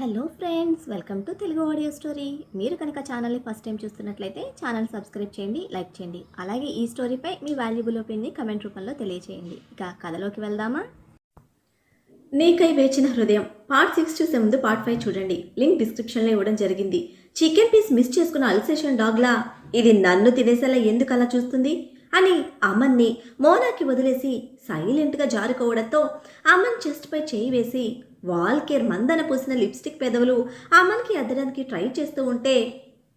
Hello friends, welcome to Telugu audio story. మీరు కనుక ఛానల్ని ఫస్ట్ టైం చూస్తున్నట్లయితే ఛానల్ సబ్స్క్రైబ్ చేయండి, లైక్ చేయండి. అలాగే ఈ స్టోరీపై మీ వాల్యుబుల్ ఒపీనియన్ని కమెంట్ రూపంలో తెలియచేయండి. ఇక కథలోకి వెళ్దామా? నీకై వేచిన హృదయం పార్ట్ 6 చూసే ముందు పార్ట్ 5 చూడండి. లింక్ డిస్క్రిప్షన్లో ఇవ్వడం జరిగింది. చికెన్ పీస్ మిస్ చేసుకున్న అల్సేషన్ డాగ్లా ఇది నన్ను తినేసేలా ఎందుకు అలా చూస్తుంది అని అమన్ని మోనాకి వదిలేసి సైలెంట్గా జారుకోవడంతో అమన్ చెస్ట్పై చేయి వేసి వాల్కేర్ మందన పూసిన లిప్స్టిక్ పెదవులు అమన్కి అద్దడానికి ట్రై చేస్తూ ఉంటే,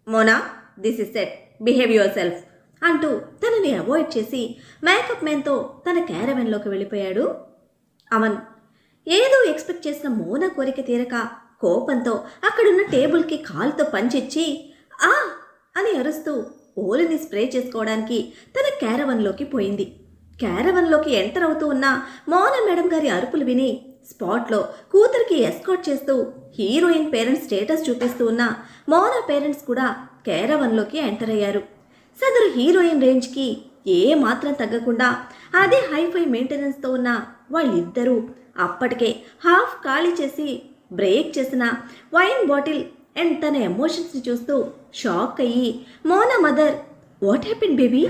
Mona, this is set, behave your self అంటూ తనని అవాయిడ్ చేసి మేకప్ మ్యాన్తో తన క్యారవెన్లోకి వెళ్ళిపోయాడు అమన్. ఏదో ఎక్స్పెక్ట్ చేసిన మోనా కోరిక తీరక కోపంతో అక్కడున్న టేబుల్కి కాలుతో పంచిచ్చి ఆ అని అరుస్తూ ఓలిని స్ప్రే చేసుకోవడానికి తన క్యారవన్లోకి పోయింది. క్యారవన్లోకి ఎంటర్ అవుతూ ఉన్న మోనా మేడం గారి అరుపులు విని స్పాట్లో కూతురికి ఎస్కాట్ చేస్తూ హీరోయిన్ పేరెంట్స్ స్టేటస్ చూపిస్తూ ఉన్న మోనా పేరెంట్స్ కూడా క్యారవన్లోకి ఎంటర్ అయ్యారు. సదరు హీరోయిన్ రేంజ్కి ఏ మాత్రం తగ్గకుండా అదే హైఫై మెయింటెనెన్స్తో ఉన్న వాళ్ళిద్దరూ అప్పటికే హాఫ్ ఖాళీ చేసి బ్రేక్ చేసిన వైన్ బాటిల్ అండ్ తన ఎమోషన్స్ని చూస్తూ షాక్ అయ్యి Mona mother, what happen baby,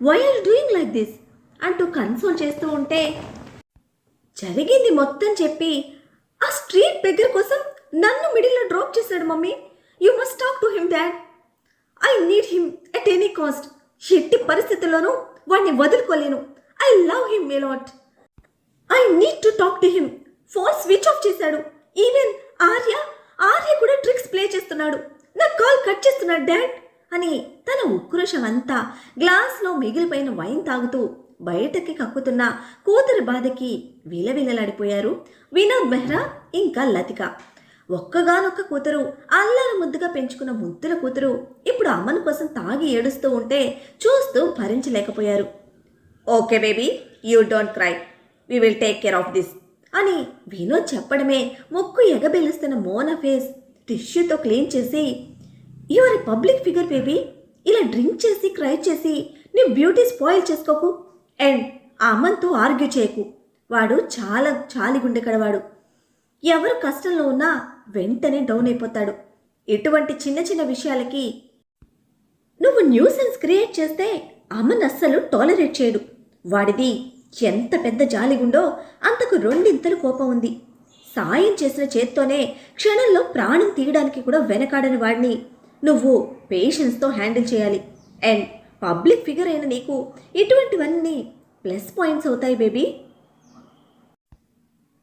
why are doing like this అంటూ కన్సోల్ చేస్తూ ఉంటే జరిగింది మొత్తం చెప్పి, ఆ స్ట్రీట్ బెగ్గర్ కోసం నన్ను మిడిల్లో డ్రాప్ చేశాడు mummy. You must talk to him dad. I need him at any cost. ఎట్టి పరిస్థితుల్లోనూ వాడిని వదులుకోలేను. I love him a lot. I need to talk to him. Phone switch off చేశాడు. ఈవెన్ ఆర్య కూడా ట్రిక్స్ ప్లే చేస్తున్నాడు. నా call cut చేస్తున్నాడు dad అని తన ఉక్రోషం అంతా గ్లాస్లో మిగిలిపోయిన వైన్ తాగుతూ బయటకి కక్కుతున్న కూతురి బాధకి విలవిలలాడిపోయారు వినోద్ మెహ్రా ఇంకా లతిక. ఒక్కగానొక్క కూతురు, అల్లారు ముద్దుగా పెంచుకున్న ముద్దుల కూతురు ఇప్పుడు అమ్మను కోసం తాగి ఏడుస్తూ ఉంటే చూస్తూ భరించలేకపోయారు. Okay baby, you don't cry, we will take care of this అని వినోద్ చెప్పడమే ముక్కు ఎగబెలుస్తున్న మోనా ఫేస్ టిష్యూతో క్లీన్ చేసి, you are a public figure baby, ఇలా డ్రింక్ చేసి క్రై చేసి నీ బ్యూటీ స్పాయిల్ చేసుకోకు అండ్ అమన్తో ఆర్గ్యూ చేయకు. వాడు చాలా చాలిగుండె కడవాడు. ఎవరు కష్టంలో ఉన్నా వెంటనే డౌన్ అయిపోతాడు. ఇటువంటి చిన్న చిన్న విషయాలకి నువ్వు న్యూసెన్స్ క్రియేట్ చేస్తే అమన్ అస్సలు టాలరేట్ చేయడు. వాడిది ఎంత పెద్ద జాలిగుండో అంతకు రెండింతలు కోపం ఉంది. సాయం చేసిన చేత్తోనే క్షణంలో ప్రాణం తీయడానికి కూడా వెనకాడని వాడిని నువ్వు పేషెన్స్తో హ్యాండిల్ చేయాలి. అండ్ పబ్లిక్ ఫిగర్ అయిన నీకు ఇటువంటివన్నీ ప్లస్ పాయింట్స్ అవుతాయి baby.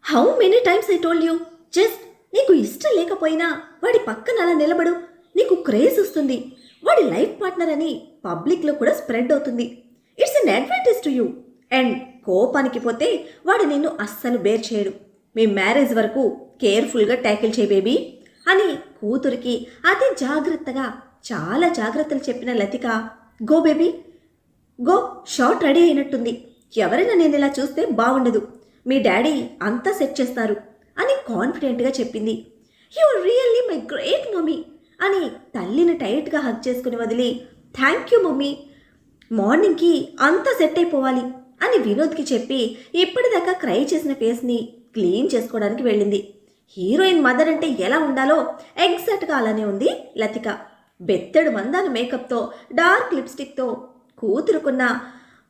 How many times I told you, just నీకు ఇష్టం లేకపోయినా వాడి పక్కన అలా నిలబడు, నీకు క్రేజ్ వస్తుంది. వాడి లైఫ్ పార్ట్నర్ అని పబ్లిక్లో కూడా స్ప్రెడ్ అవుతుంది. It's an advantage to you. And కోపానికి పోతే వాడు నిన్ను అస్సలు బేర్ చేయడు. మీ మ్యారేజ్ వరకు కేర్ఫుల్గా ట్యాకిల్ చేయి బేబీ అని కూతురికి అతి జాగ్రత్తగా చాలా జాగ్రత్తలు చెప్పిన Latika, go baby go, short ready అయినట్టుంది. ఎవరైనా నేను ఇలా చూస్తే బాగుండదు. మీ డాడీ అంతా సెట్ చేస్తారు అని కాన్ఫిడెంట్గా చెప్పింది. You are really my great mummy అని తల్లిని టైట్గా హగ్ చేసుకుని వదిలి, థ్యాంక్ యూ మమ్మీ, మార్నింగ్కి అంతా సెట్ అయిపోవాలి అని వినోద్కి చెప్పి ఇప్పటిదాకా క్రై చేసిన ఫేస్ని క్లీన్ చేసుకోవడానికి వెళ్ళింది. హీరోయిన్ మదర్ అంటే ఎలా ఉండాలో ఎగ్జాక్ట్గా అలానే ఉంది లతిక. బెత్తడు మందాన మేకప్తో డార్క్ లిప్స్టిక్తో కూతురుకున్న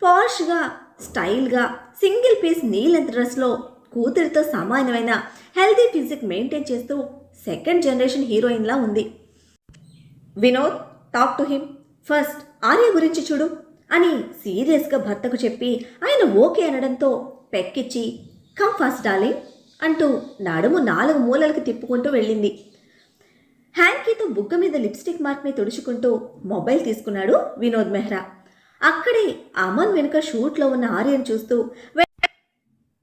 పాష్గా స్టైల్గా సింగిల్ పీస్ నీలెంత్ డ్రెస్లో కూతురితో సమానమైన హెల్దీ ఫిజిక్ మెయింటైన్ చేస్తూ సెకండ్ జనరేషన్ హీరోయిన్లా ఉంది. Vinod, talk to him first, Arya గురించి చూడు అని సీరియస్గా భర్తకు చెప్పి ఆయన ఓకే అనడంతో పెక్కిచ్చి, కమ్ ఫాస్ట్ డార్లింగ్ అంటూ నడుము 4 మూలలకు తిప్పుకుంటూ వెళ్ళింది. హ్యాంకీతో బుగ్గ మీద లిప్స్టిక్ మార్క్ని తుడుచుకుంటూ మొబైల్ తీసుకున్నాడు వినోద్ మెహ్రా. అక్కడే అమన్ వెనుక షూట్లో ఉన్న ఆర్యను చూస్తూ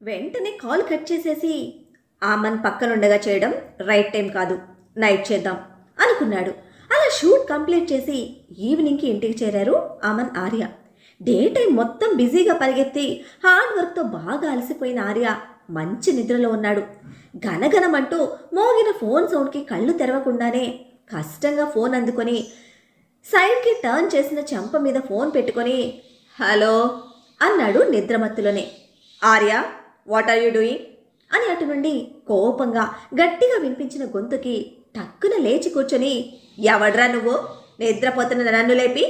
వెంటనే కాల్ కట్ చేసేసి, అమన్ పక్కనుండగా చేయడం రైట్ టైం కాదు, నైట్ చేద్దాం అనుకున్నాడు. అలా షూట్ కంప్లీట్ చేసి ఈవినింగ్కి ఇంటికి చేరారు అమన్, ఆర్య. డే టైం మొత్తం బిజీగా పరిగెత్తి హార్డ్ వర్క్తో బాగా అలసిపోయిన ఆర్య మంచి నిద్రలో ఉన్నాడు. గనగనమంటూ మోగిన ఫోన్ సౌండ్కి కళ్ళు తెరవకుండానే కష్టంగా ఫోన్ అందుకొని సైడ్కి టర్న్ చేసిన చెంప మీద ఫోన్ పెట్టుకొని, హలో అన్నాడు నిద్రమత్తులోనే. Arya, what are you doing అని అటు నుండి కోపంగా గట్టిగా వినిపించిన గొంతుకి టక్కున లేచి కూర్చొని, ఎవడ్రా నువ్వు? నిద్రపోతున్న నన్ను లేపి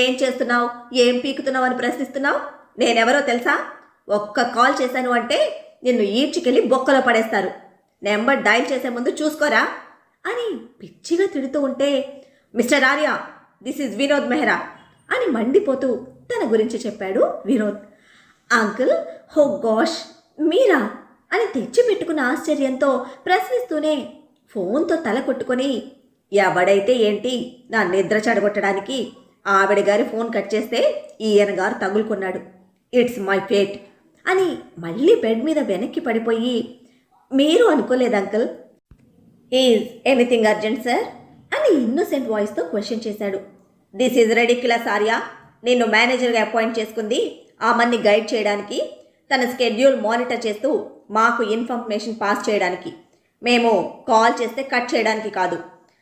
ఏం చేస్తున్నావు, ఏం పీకుతున్నావు అని ప్రశ్నిస్తున్నావు? నేనెవరో తెలుసా? ఒక్క కాల్ చేశాను అంటే నిన్ను ఈడ్చుకెళ్ళి బొక్కలో పడేస్తారు. నెంబర్ డైల్ చేసే ముందు చూసుకోరా అని పిచ్చిగా తిడుతూ ఉంటే, mister Arya, this is Vinod Mehra అని మండిపోతూ తన గురించి చెప్పాడు వినోద్. అంకుల్, హో గాష్, మీరా అని తెచ్చిపెట్టుకున్న ఆశ్చర్యంతో ప్రశ్నిస్తూనే ఫోన్తో తల కొట్టుకొని, ఎవడైతే ఏంటి, నా నిద్ర చెడగొట్టడానికి ఆవిడ గారి ఫోన్ కట్ చేస్తే ఈయన గారు తగులుకున్నాడు. ఇట్స్ మై ఫేట్ అని మళ్ళీ బెడ్ మీద వెనక్కి పడిపోయి, మీరు అనుకోలేదు uncle, is anything urgent sir అని ఇన్నోసెంట్ వాయిస్తో క్వశ్చన్ చేశాడు. This is ridiculous Arya. నిన్ను మేనేజర్గా అపాయింట్ చేసుకుంది ఆమెని గైడ్ చేయడానికి, తన స్కెడ్యూల్ మానిటర్ చేస్తూ మాకు ఇన్ఫర్మేషన్ పాస్ చేయడానికి, మేము కాల్ చేస్తే కట్ చేయడానికి కాదు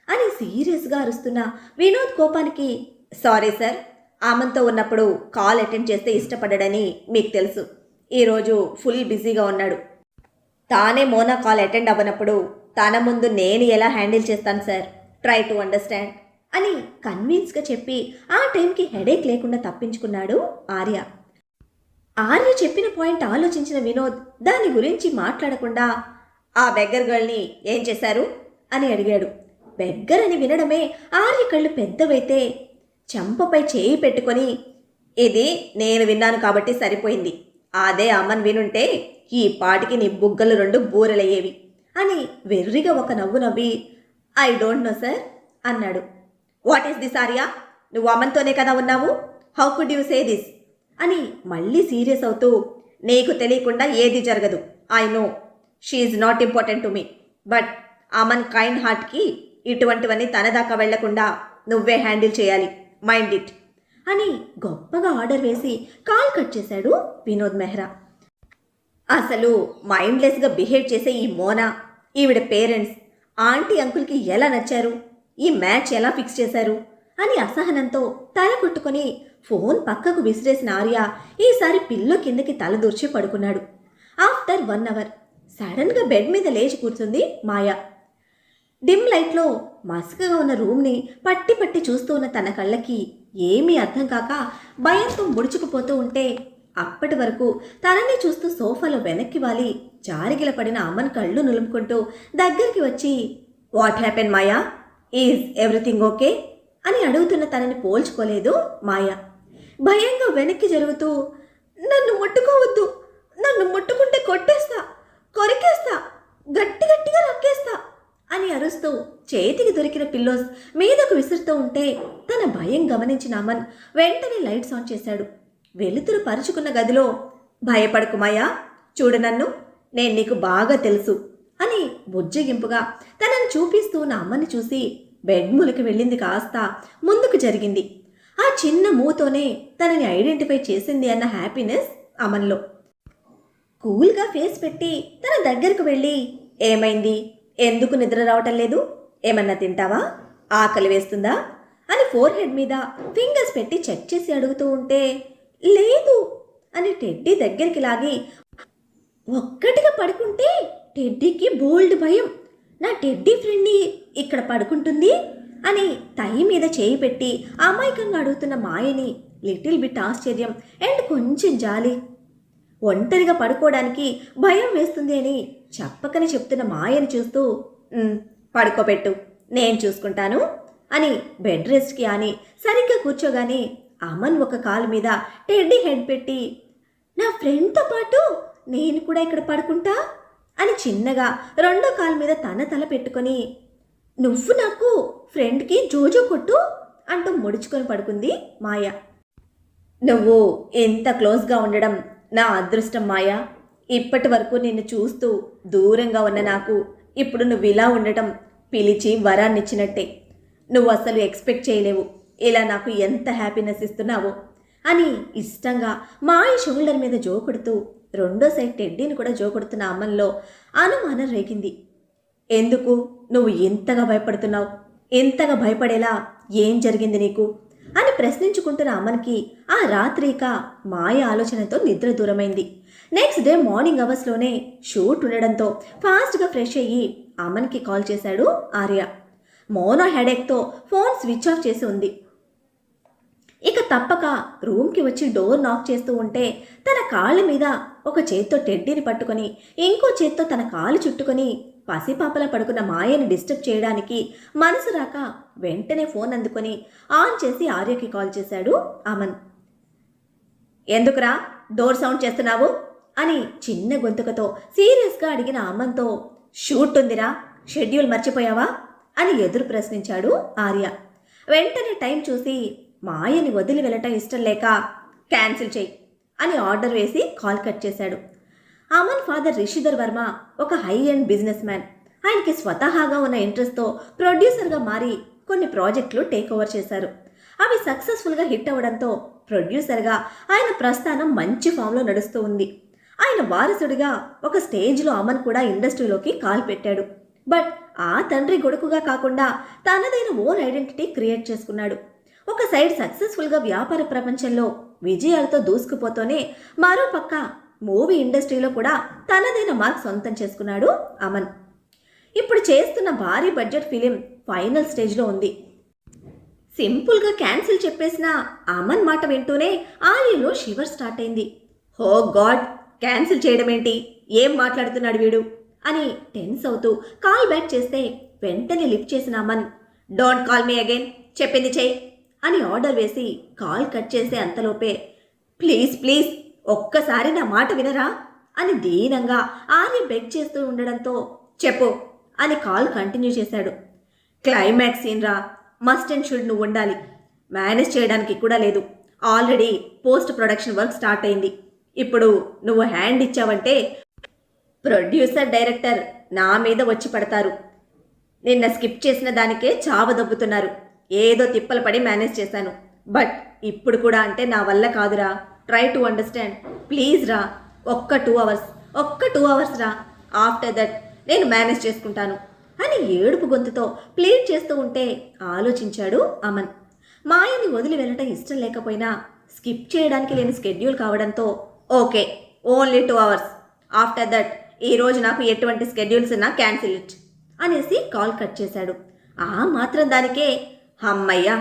అని సీరియస్గా అరుస్తున్న వినోద్ కోపానికి, సారీ సార్, ఆమెతో ఉన్నప్పుడు కాల్ అటెండ్ చేస్తే ఇష్టపడ్డాడని మీకు తెలుసు. ఈరోజు ఫుల్ బిజీగా ఉన్నాడు. తానే మోనా కాల్ అటెండ్ అవ్వనప్పుడు తన ముందు నేను ఎలా హ్యాండిల్ చేస్తాను సార్, ట్రై టు అండర్స్టాండ్ అని కన్విన్స్గా చెప్పి ఆ టైంకి హెడేక్ లేకుండా తప్పించుకున్నాడు ఆర్య. ఆర్య చెప్పిన పాయింట్ ఆలోచించిన వినోద్ దాని గురించి మాట్లాడకుండా, ఆ బెగ్గర్ గర్ల్ని ఏం చేశారు అని అడిగాడు. బెగ్గర్ అని వినడమే ఆర్య కళ్ళు పెద్దవైతే చెంపపై చేయి పెట్టుకొని, ఇది నేను విన్నాను కాబట్టి సరిపోయింది, అదే అమ్మన్ వినుంటే ఈ పాటికి నీ బుగ్గలు 2 బూరెలయ్యేవి అని వెర్రిగా ఒక నవ్వు నవ్వి, ఐ డోంట్ నో సార్ అన్నాడు. What is this Arya? నువ్వు అమన్తోనే కదా ఉన్నావు, how could you say this అని మళ్ళీ సీరియస్ అవుతూ, నీకు తెలియకుండా ఏది జరగదు, I know she is not important to me, but Aman kind హార్ట్కి ఇటువంటివన్నీ తన దాకా వెళ్లకుండా నువ్వే హ్యాండిల్ చేయాలి, మైండ్ ఇట్ అని గొప్పగా ఆర్డర్ వేసి కాల్ కట్ చేశాడు వినోద్ మెహ్రా. అసలు మైండ్లెస్గా బిహేవ్ చేసే ఈ మోనా, ఈవిడ పేరెంట్స్, ఆంటీ అంకుల్కి ఎలా నచ్చారు, ఈ మ్యాచ్ ఎలా ఫిక్స్ చేశారు అని అసహనంతో తల కొట్టుకొని ఫోన్ పక్కకు విసిరేసిన ఆర్య ఈసారి పిల్లో కిందకి తల దూర్చి పడుకున్నాడు. ఆఫ్టర్ 1 అవర్ సడన్గా బెడ్ మీద లేచి కూర్చుంది మాయా. డిమ్ లైట్లో మసకగా ఉన్న రూమ్ని పట్టి పట్టి చూస్తూ ఉన్న తన కళ్ళకి ఏమీ అర్థం కాక భయంతో ముడుచుకుపోతూ ఉంటే, అప్పటి వరకు తనని చూస్తూ సోఫాలో వెనక్కి వాలి జారిగిల పడిన అమ్మన్ కళ్ళు నులుముకుంటూ దగ్గరికి వచ్చి, what happen Maya, is everything okay అని అడుగుతున్న తనని పోల్చుకోలేదు మాయా. భయంగా వెనక్కి జరుగుతూ, నన్ను ముట్టుకోవద్దు, నన్ను ముట్టుకుంటే కొట్టేస్తా, కొరికేస్తా, గట్టి గట్టిగా రక్కేస్తా అని అరుస్తూ చేతికి దొరికిన పిల్లోస్ మీదకు విసురుతూ ఉంటే తన భయం గమనించిన అమన్ వెంటనే లైట్స్ ఆన్ చేశాడు. వెలుతురు పరుచుకున్న గదిలో, భయపడకు మాయా, చూడు నన్ను, నేను నీకు బాగా తెలుసు అని బుజ్జగింపుగా తనని చూపిస్తూ ఉన్న అమ్మని చూసి బెడ్ మూలకి వెళ్ళింది కాస్త ముందుకు జరిగింది. ఆ చిన్న మూతోనే తనని ఐడెంటిఫై చేసింది అన్న హ్యాపీనెస్ అమన్లో. కూల్గా ఫేస్ పెట్టి తన దగ్గరకు వెళ్ళి, ఏమైంది, ఎందుకు నిద్ర రావటం లేదు, ఏమన్నా తింటావా, ఆకలి వేస్తుందా అని ఫోర్హెడ్ మీద ఫింగర్స్ పెట్టి చెక్ చేసి అడుగుతూ ఉంటే, లేదు అని టెడ్డీ దగ్గరికి లాగి, ఒక్కటిగా పడుకుంటే టెడ్డీకి బోల్డ్ భయం, నా టెడ్డీ ఫ్రెండ్ని ఇక్కడ పడుకుంటుంది అని తై మీద చేయి పెట్టి అమాయకంగా అడుగుతున్న మాయని లిటిల్ బిట్ ఆశ్చర్యం అండ్ కొంచెం జాలి. ఒంటరిగా పడుకోవడానికి భయం వేస్తుంది అని చెప్పకని చెప్తున్న మాయని చూస్తూ, పడుకోబెట్టు, నేను చూసుకుంటాను అని బెడ్ రెస్ట్కి అని సరిగ్గా కూర్చోగానే అమన్ ఒక కాలు మీద టెడ్డీ హెడ్ పెట్టి, నా ఫ్రెండ్తో పాటు నేను కూడా ఇక్కడ పడుకుంటా అని చిన్నగా 2వ కాలు మీద తన తల పెట్టుకొని, నువ్వు నాకు ఫ్రెండ్కి జోజో కొట్టు అంటూ ముడుచుకొని పడుకుంది మాయ. నువ్వు ఎంత క్లోజ్గా ఉండడం నా అదృష్టం మాయా, ఇప్పటి వరకు నిన్ను చూస్తూ దూరంగా ఉన్న నాకు ఇప్పుడు నువ్వు ఇలా ఉండటం పిలిచి వరాన్నిచ్చినట్టే. నువ్వు అసలు ఎక్స్పెక్ట్ చేయలేవు ఇలా నాకు ఎంత హ్యాపీనెస్ ఇస్తున్నావో అని ఇష్టంగా మాయ షోల్డర్ మీద జోకొడుతూ 2వ సైడ్ టెడ్డీని కూడా జోకొడుతున్న అమ్మన్లో అనుమానం రేగింది. ఎందుకు నువ్వు ఎంతగా భయపడుతున్నావు, ఎంతగా భయపడేలా ఏం జరిగింది నీకు అని ప్రశ్నించుకుంటున్న అమ్మన్కి ఆ రాత్రిక మాయ ఆలోచనతో నిద్ర దూరమైంది. నెక్స్ట్ డే మార్నింగ్ అవర్స్లోనే షూట్ ఉండడంతో ఫాస్ట్గా ఫ్రెష్ అయ్యి అమన్కి కాల్ చేశాడు ఆర్య. మోనా హెడేక్తో ఫోన్ స్విచ్ ఆఫ్ చేసి ఉంది. ఇక తప్పక రూమ్కి వచ్చి డోర్ నాక్ చేస్తూ ఉంటే తన కాళ్ళ మీద ఒక చేత్తో టెడ్డీని పట్టుకొని ఇంకో చేత్తో తన కాలు చుట్టుకొని పసిపాపల పడుకున్న మాయని డిస్టర్బ్ చేయడానికి మనసు రాక వెంటనే ఫోన్ అందుకొని ఆన్ చేసి ఆర్యకి కాల్ చేశాడు అమన్. ఎందుకురా డోర్ సౌండ్ చేస్తున్నావు అని చిన్న గొంతుకతో సీరియస్గా అడిగిన అమన్తో షూట్ ఉందిరా, షెడ్యూల్ మర్చిపోయావా అని ఎదురు ప్రశ్నించాడు ఆర్య. వెంటనే టైం చూసి మాయని వదిలి వెళ్ళటం ఇష్టం లేక క్యాన్సిల్ చెయ్యి అని ఆర్డర్ వేసి కాల్ కట్ చేశాడు. అమన్ ఫాదర్ రిషిధర్ వర్మ ఒక హై ఎండ్ బిజినెస్ మ్యాన్. ఆయనకి స్వతహాగా ఉన్న ఇంట్రెస్ట్తో ప్రొడ్యూసర్గా మారి కొన్ని ప్రాజెక్టులు టేక్ ఓవర్ చేశారు. అవి సక్సెస్ఫుల్గా హిట్ అవ్వడంతో ప్రొడ్యూసర్గా ఆయన ప్రస్థానం మంచి ఫామ్లో నడుస్తూ ఉంది. ఆయన వారసుడిగా ఒక స్టేజ్లో అమన్ కూడా ఇండస్ట్రీలోకి కాలు పెట్టాడు. బట్ ఆ తండ్రి కొడుకుగా కాకుండా తనదైన ఓన్ ఐడెంటిటీ క్రియేట్ చేసుకున్నాడు. ఒక సైడ్ సక్సెస్ఫుల్గా వ్యాపార ప్రపంచంలో విజయాలతో దూసుకుపోతూనే మరోపక్క మూవీ ఇండస్ట్రీలో కూడా తనదైన మార్క్ సొంతం చేసుకున్నాడు అమన్. ఇప్పుడు చేస్తున్న భారీ బడ్జెట్ ఫిలిం ఫైనల్ స్టేజ్లో ఉంది. సింపుల్గా క్యాన్సిల్ చెప్పేసిన అమన్ మాట వింటూనే ఆర్యలో షివర్ స్టార్ట్ అయింది. హో గాడ్, క్యాన్సిల్ చేయడం ఏంటి, ఏం మాట్లాడుతున్నాడు వీడు అని టెన్స్ అవుతూ కాల్ బ్యాక్ చేస్తే వెంటనే లిఫ్ట్ చేసిన Aman don't call me again, చెప్పింది చెయ్యి అని ఆర్డర్ వేసి కాల్ కట్ చేసే అంతలోపే ప్లీజ్ ప్లీజ్ ఒక్కసారి నా మాట వినరా అని దీనంగా ఆర్య బెగ్ చేస్తూ ఉండడంతో చెప్పు అని కాల్ కంటిన్యూ చేశాడు. క్లైమాక్స్ సీన్ రా, మస్ట్ అండ్ షుడ్ నువ్వు ఉండాలి, మేనేజ్ చేయడానికి కూడా లేదు. Already post production work start అయింది. ఇప్పుడు నువ్వు హ్యాండ్ ఇచ్చావంటే ప్రొడ్యూసర్ డైరెక్టర్ నా మీద వచ్చి పడతారు. నిన్న స్కిప్ చేసిన దానికే చావదొబ్బుతున్నారు. ఏదో తిప్పలు పడి మేనేజ్ చేశాను, బట్ ఇప్పుడు కూడా అంటే నా వల్ల కాదురా. ట్రై టు అండర్స్టాండ్ ప్లీజ్ రా. ఒక్క 2 అవర్స్ రా, ఆఫ్టర్ దట్ నేను మేనేజ్ చేసుకుంటాను అని ఏడుపు గొంతుతో ప్లీడ్ చేస్తూ ఉంటే ఆలోచించాడు అమన్. మాయని వదిలి వెళ్ళటం ఇష్టం లేకపోయినా స్కిప్ చేయడానికి లేని స్కెడ్యూల్ కావడంతో okay, only 2 hours, after that ఈరోజు నాకు ఎటువంటి స్కెడ్యూల్స్ ఉన్నా క్యాన్సిల్ ఇట్ అనేసి కాల్ కట్ చేశాడు. ఆ మాత్రం దానికే అమ్మయ్యా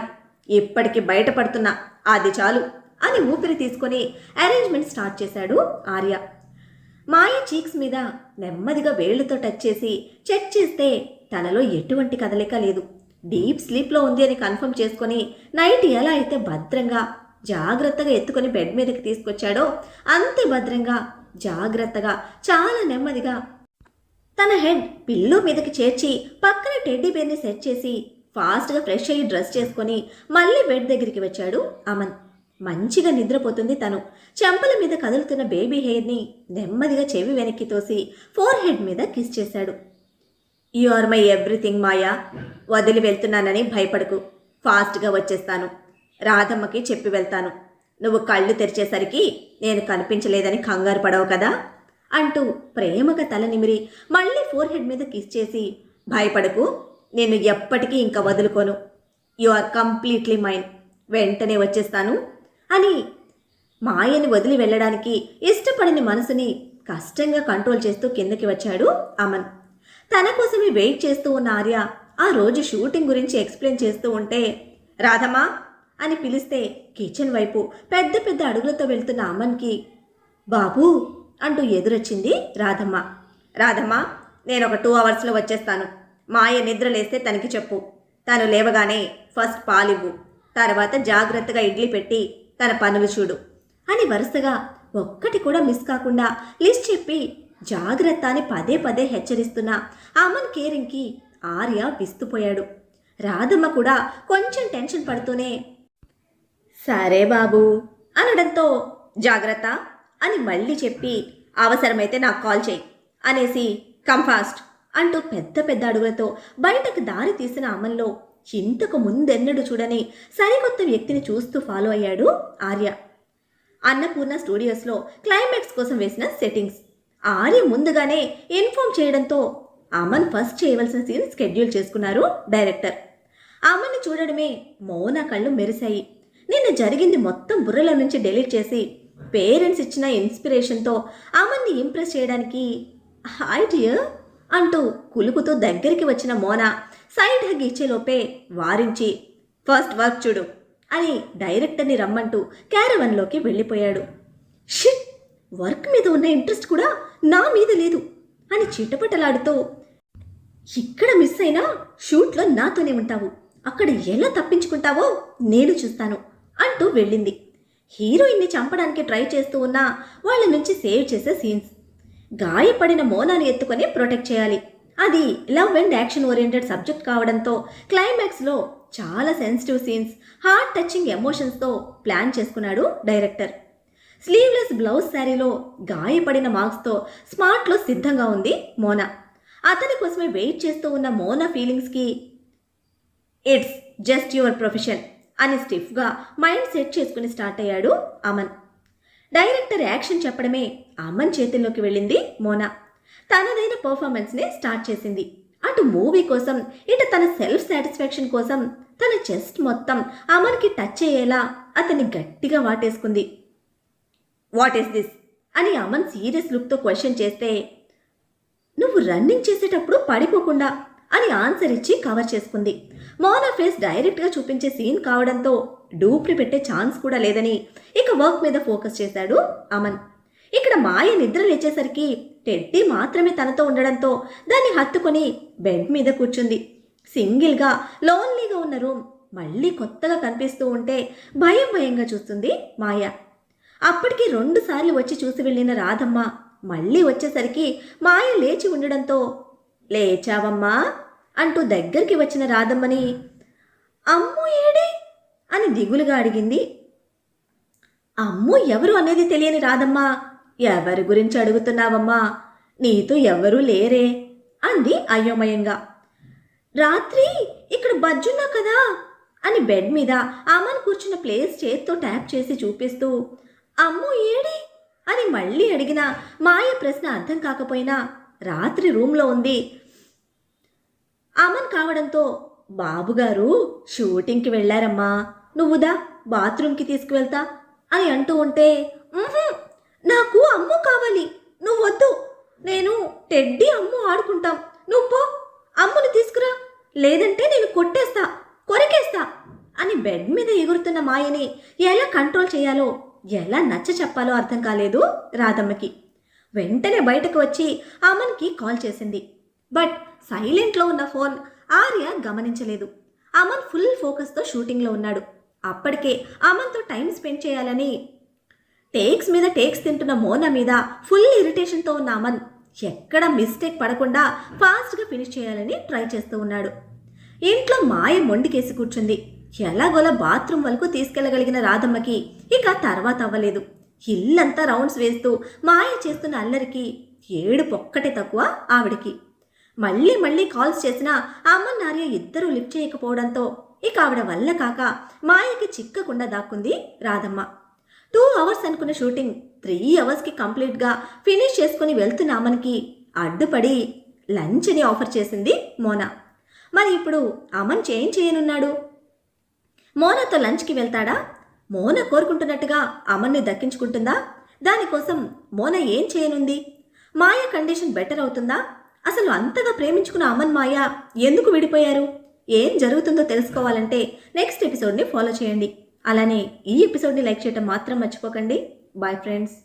ఇప్పటికి బయటపడుతున్నా, అది చాలు అని ఊపిరి తీసుకొని అరేంజ్మెంట్ స్టార్ట్ చేశాడు ఆర్య. మాయ చీక్స్ మీద నెమ్మదిగా వేళ్లతో టచ్ చేసి చెక్ చేస్తే తనలో ఎటువంటి కదలిక లేదు. డీప్ స్లీప్లో ఉంది అని కన్ఫర్మ్ చేసుకొని నైట్ ఎలా అయితే భద్రంగా జాగ్రత్తగా ఎత్తుకొని బెడ్ మీదకి తీసుకొచ్చాడో అంతే భద్రంగా జాగ్రత్తగా చాలా నెమ్మదిగా తన హెడ్ పిల్లో మీదకి చేర్చి పక్కన టెడ్డీ బేర్ని సెట్ చేసి ఫాస్ట్గా ఫ్రెష్ అయ్యి డ్రెస్ చేసుకొని మళ్ళీ బెడ్ దగ్గరికి వచ్చాడు అమన్. మంచిగా నిద్రపోతుంది తను. చెంపల మీద కదులుతున్న బేబీ హెయిర్ని నెమ్మదిగా చెవి వెనక్కి తోసి ఫోర్ హెడ్ మీద కిస్ చేశాడు. యు ఆర్ మై ఎవ్రీథింగ్ మాయా, వదిలి వెళ్తున్నానని భయపడకు, ఫాస్ట్గా వచ్చేస్తాను. రాధమ్మకి చెప్పి వెళ్తాను. నువ్వు కళ్ళు తెరిచేసరికి నేను కనిపించలేదని కంగారు పడవు కదా అంటూ ప్రేమగా తల నిమిరి మళ్ళీ ఫోర్ హెడ్ మీద కిస్ చేసి భయపడకు, నేను ఎప్పటికీ ఇంకా వదులుకోను. యు ఆర్ కంప్లీట్లీ మైన్, వెంటనే వచ్చేస్తాను అని మాయని వదిలి వెళ్ళడానికి ఇష్టపడిన మనసుని కష్టంగా కంట్రోల్ చేస్తూ కిందకి వచ్చాడు అమన్. తన కోసమే వెయిట్ చేస్తూ ఉన్న ఆర్య ఆ రోజు షూటింగ్ గురించి ఎక్స్ప్లెయిన్ చేస్తూ ఉంటే రాధమ్మా అని పిలిస్తే కిచెన్ వైపు పెద్ద పెద్ద అడుగులతో వెళ్తున్న అమన్కి బాబూ అంటూ ఎదురొచ్చింది రాధమ్మ. రాధమ్మ, నేను ఒక 2 అవర్స్లో వచ్చేస్తాను. మాయ నిద్ర లేస్తే తనకి చెప్పు. తను లేవగానే ఫస్ట్ పాలివ్వు, తర్వాత జాగ్రత్తగా ఇడ్లీ పెట్టి తన పనులు చూడు అని వరుసగా ఒక్కటి కూడా మిస్ కాకుండా లిస్ట్ చెప్పి జాగ్రత్త అని పదే పదే హెచ్చరిస్తున్న అమన్ కేరింగ్కి ఆర్య విస్తుపోయాడు. రాధమ్మ కూడా కొంచెం టెన్షన్ పడుతూనే సరే బాబు అనడంతో జాగ్రత్త అని మళ్ళీ చెప్పి అవసరమైతే నాకు కాల్ చేయి అనేసి కమ్ ఫాస్ట్ అంటూ పెద్ద పెద్ద అడుగులతో బయటకు దారి తీసిన అమన్లో ఇంతకు ముందెన్నడూ చూడని సరికొత్త వ్యక్తిని చూస్తూ ఫాలో అయ్యాడు ఆర్య. అన్నపూర్ణ స్టూడియోస్లో క్లైమాక్స్ కోసం వేసిన సెట్టింగ్స్ ఆర్య ముందుగానే ఇన్ఫార్మ్ చేయడంతో అమన్ ఫస్ట్ చేయవలసిన సీన్ షెడ్యూల్ చేసుకున్నారు డైరెక్టర్. అమన్ని చూడడమే మౌన కళ్ళు మెరిశాయి. నిన్న జరిగింది మొత్తం బుర్రలో నుంచి డిలీట్ చేసి పేరెంట్స్ ఇచ్చిన ఇన్స్పిరేషన్తో అమన్ని ఇంప్రెస్ చేయడానికి హాయ్ డియర్ అంటూ కులుకుతూ దగ్గరికి వచ్చిన మోనా సైడ్ హగ్ ఇచ్చేలోపే వారించి ఫస్ట్ వర్క్ చూడు అని డైరెక్టర్ని రమ్మంటూ క్యారవన్లోకి వెళ్ళిపోయాడు. షిట్, వర్క్ మీద ఉన్న ఇంట్రెస్ట్ కూడా నా మీద లేదు అని చిటపటలాడుతూ ఇక్కడ మిస్ అయినా షూట్లో నాతోనే ఉంటావు, అక్కడ ఎలా తప్పించుకుంటావో నేను చూస్తాను అంటూ వెళ్ళింది. హీరోయిన్ని చంపడానికి ట్రై చేస్తూ ఉన్నా వాళ్ళ నుంచి సేవ్ చేసే సీన్స్. గాయపడిన మోనాని ఎత్తుకొని ప్రొటెక్ట్ చేయాలి. అది love and action oriented subject కావడంతో క్లైమాక్స్లో చాలా సెన్సిటివ్ సీన్స్, హార్ట్ టచింగ్ ఎమోషన్స్తో ప్లాన్ చేసుకున్నాడు డైరెక్టర్. స్లీవ్లెస్ బ్లౌజ్ శారీలో గాయపడిన మార్క్స్తో స్మార్ట్లో సిద్ధంగా ఉంది మోనా. అతని కోసమే వెయిట్ చేస్తూ ఉన్న మోనా ఫీలింగ్స్కి ఇట్స్ జస్ట్ యువర్ ప్రొఫెషన్ అని స్టిఫ్గా మైండ్ సెట్ చేసుకుని స్టార్ట్ అయ్యాడు అమన్. డైరెక్టర్ యాక్షన్ చెప్పడమే అమన్ చేతుల్లోకి వెళ్ళింది మోనా. తనదైన పర్ఫార్మెన్స్ని స్టార్ట్ చేసింది. అటు మూవీ కోసం, ఇటు తన సెల్ఫ్ సాటిస్ఫాక్షన్ కోసం తన చెస్ట్ మొత్తం అమన్కి టచ్ అయ్యేలా అతన్ని గట్టిగా వాటేసుకుంది. వాట్ ఈస్ దిస్ అని అమన్ సీరియస్ లుక్తో క్వశ్చన్ చేస్తే, నువ్వు రన్నింగ్ చేసేటప్పుడు పడిపోకుండా అని ఆన్సర్ ఇచ్చి కవర్ చేసుకుంది. మోనా ఫేస్ డైరెక్ట్గా చూపించే సీన్ కావడంతో డూప్ని పెట్టే ఛాన్స్ కూడా లేదని ఇక వర్క్ మీద ఫోకస్ చేశాడు అమన్. ఇక్కడ మాయ నిద్ర లేచేసరికి టెడ్డీ మాత్రమే తనతో ఉండడంతో దాన్ని హత్తుకొని బెడ్ మీద కూర్చుంది. సింగిల్గా లోన్లీగా ఉన్న రూమ్ మళ్ళీ కొత్తగా కనిపిస్తూ ఉంటే భయంగా చూస్తుంది మాయ. అప్పటికి 2 సార్లు వచ్చి చూసి వెళ్ళిన రాధమ్మ మళ్ళీ వచ్చేసరికి మాయ లేచి ఉండడంతో లేచావమ్మా అంటూ దగ్గరికి వచ్చిన రాధమ్మని అమ్ము ఏడే అని దిగులుగా అడిగింది. అమ్ము ఎవరు అనేది తెలియని రాధమ్మ, ఎవరి గురించి అడుగుతున్నావమ్మా, నీతో ఎవరూ లేరే అంది అయోమయంగా. రాత్రి ఇక్కడ బజ్జున్నా కదా అని బెడ్ మీద అమ్మను కూర్చున్న ప్లేస్ చేత్తో ట్యాప్ చేసి చూపిస్తూ అమ్ము ఏడి అని మళ్ళీ అడిగిన మాయ ప్రశ్న అర్థం కాకపోయినా రాత్రి రూమ్లో ఉంది అమన్ కావడంతో బాబుగారు షూటింగ్కి వెళ్ళారమ్మా, నువ్వుదా బాత్రూమ్కి తీసుకువెళ్తా అని అంటూ ఉంటే నాకు అమ్ము కావాలి, నువ్వు వద్దు, నేను టెడ్డీ అమ్ము ఆడుకుంటాం, నువ్వు పో, అమ్ముని తీసుకురా, లేదంటే నేను కొరికేస్తా అని బెడ్ మీద ఎగురుతున్న మాయని ఎలా కంట్రోల్ చేయాలో, ఎలా నచ్చ చెప్పాలో అర్థం కాలేదు రాధమ్మకి. వెంటనే బయటకు వచ్చి అమన్కి కాల్ చేసింది. బట్ సైలెంట్లో ఉన్న ఫోన్ ఆర్య గమనించలేదు. అమన్ ఫుల్ ఫోకస్తో షూటింగ్లో ఉన్నాడు. అప్పటికే అమన్తో టైం స్పెండ్ చేయాలని టేక్స్ మీద టేక్స్ తింటున్న మోనా మీద ఫుల్ ఇరిటేషన్తో ఉన్న అమన్ ఎక్కడ మిస్టేక్ పడకుండా ఫాస్ట్గా ఫినిష్ చేయాలని ట్రై చేస్తూ ఉన్నాడు. ఇంట్లో మాయ మొండికేసి కూర్చుంది. ఎలాగోలా బాత్రూమ్ వరకు తీసుకెళ్లగలిగిన రాధమ్మకి ఇక తర్వాత అవ్వలేదు. ఇల్లంతా రౌండ్స్ వేస్తూ మాయ చేస్తున్న అల్లరికి ఏడుపొక్కటే తక్కువ ఆవిడికి. మళ్ళీ కాల్స్ చేసినా అమన్ ఆర్య ఇద్దరూ లిఫ్ట్ చేయకపోవడంతో ఇక ఆవిడ వల్ల కాక మాయకి చిక్కకుండా దాక్కుంది రాధమ్మ. 2 అవర్స్ అనుకున్న షూటింగ్ 3 అవర్స్కి కంప్లీట్గా ఫినిష్ చేసుకుని వెళ్తున్న అమన్కి అడ్డుపడి లంచ్ని ఆఫర్ చేసింది మోనా. మరి ఇప్పుడు అమన్ ఏం చేయనున్నాడు? మోనాతో లంచ్కి వెళ్తాడా? మోనా కోరుకుంటున్నట్టుగా అమన్ని దక్కించుకుంటుందా? దానికోసం మోనా ఏం చేయనుంది? మాయ కండిషన్ బెటర్ అవుతుందా? అసలు అంతగా ప్రేమించుకున్న అమన్ మాయ ఎందుకు విడిపోయారు? ఏం జరుగుతుందో తెలుసుకోవాలంటే నెక్స్ట్ ఎపిసోడ్ని ఫాలో చేయండి. అలానే ఈ ఎపిసోడ్ని లైక్ చేయడం మాత్రం మర్చిపోకండి. Bye friends.